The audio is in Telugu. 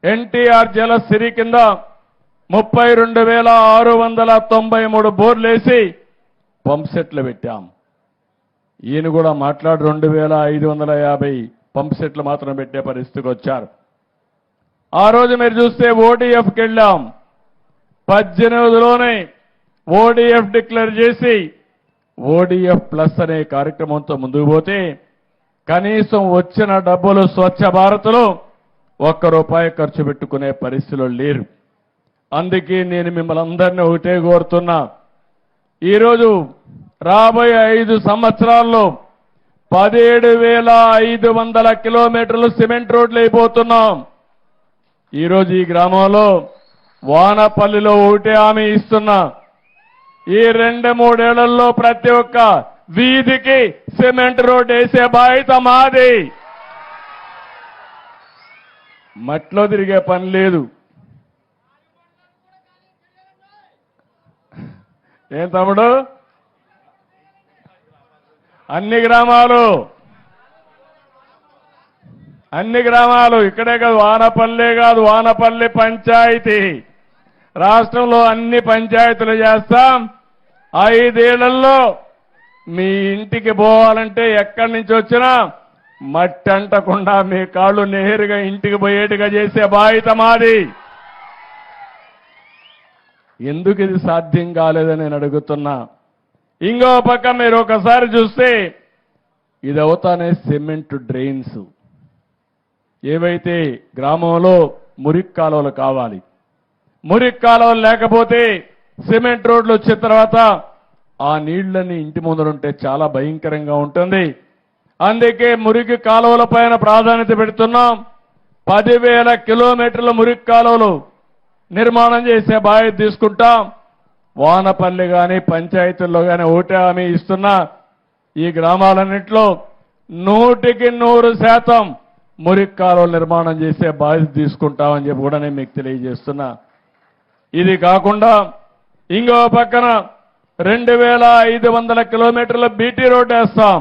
ఎన్టీఆర్ జలసిరి కింద 32,693 బోర్లేసి పంప్ సెట్లు పెట్టాం. ఈయన కూడా మాట్లాడి 2,550 పంప్ సెట్లు మాత్రం పెట్టే పరిస్థితికి వచ్చారు. ఆ రోజు మీరు చూస్తే ఓడీఎఫ్కి వెళ్ళాం. 18లోనే ఓడీఎఫ్ డిక్లేర్ చేసి ఓడీఎఫ్ ప్లస్ అనే కార్యక్రమంతో ముందుకు పోతే కనీసం వచ్చిన డబ్బులు స్వచ్ఛ భారత్లో ₹1 ఖర్చు పెట్టుకునే పరిస్థితిలో లేరు. అందుకే నేను మిమ్మల్ని అందరినీ ఒకటే కోరుతున్నా, ఈరోజు రాబోయే 5 సంవత్సరాల్లో 17,500 కిలోమీటర్లు సిమెంట్ రోడ్లు అయిపోతున్నాం. ఈరోజు ఈ గ్రామంలో వానపల్లిలో ఒకటే హామీ ఇస్తున్నా, ఈ 2-3 ఏళ్లలో ప్రతి ఒక్క వీధికి సిమెంట్ రోడ్ వేసే బాధ్యత మాది. మట్లో తిరిగే పని లేదు. ఏం తమ్ముడు? అన్ని గ్రామాలు ఇక్కడే కాదు, వానపల్లె కాదు, వానపల్లి పంచాయతీ రాష్ట్రంలో అన్ని పంచాయతీలు చేస్తాం. 5 ఏళ్లలో మీ ఇంటికి పోవాలంటే ఎక్కడి నుంచి వచ్చినా మట్టి అంటకుండా మీ కాళ్ళు నేరుగా ఇంటికి పోయేట్టుగా చేసే బాధ్యత మాది. ఎందుకు ఇది సాధ్యం కాలేదని నేను అడుగుతున్నా. ఇంకో పక్క మీరు ఒకసారి చూస్తే ఇది అవుతానే సిమెంట్ డ్రైన్స్, ఏవైతే గ్రామంలో మురికి కాలువలు కావాలి, మురికి కాలువలు లేకపోతే సిమెంట్ రోడ్లు వచ్చిన తర్వాత ఆ నీళ్లని ఇంటి ముందరుంటే చాలా భయంకరంగా ఉంటుంది. అందుకే మురికి కాలువల పైన ప్రాధాన్యత పెడుతున్నాం. 10,000 కిలోమీటర్ల మురికి కాలువలు నిర్మాణం చేసే బాధ్యత తీసుకుంటాం. వానపల్లి కానీ పంచాయతీల్లో కానీ ఒకటే హామీ ఇస్తున్నా, ఈ గ్రామాలన్నింటిలో 100% మురికి కాలువలు నిర్మాణం చేసే బాధ్యత తీసుకుంటామని చెప్పి కూడా నేను మీకు తెలియజేస్తున్నా. ఇది కాకుండా ఇంకో పక్కన 2,500 కిలోమీటర్ల బీటీ రోడ్డు వేస్తాం.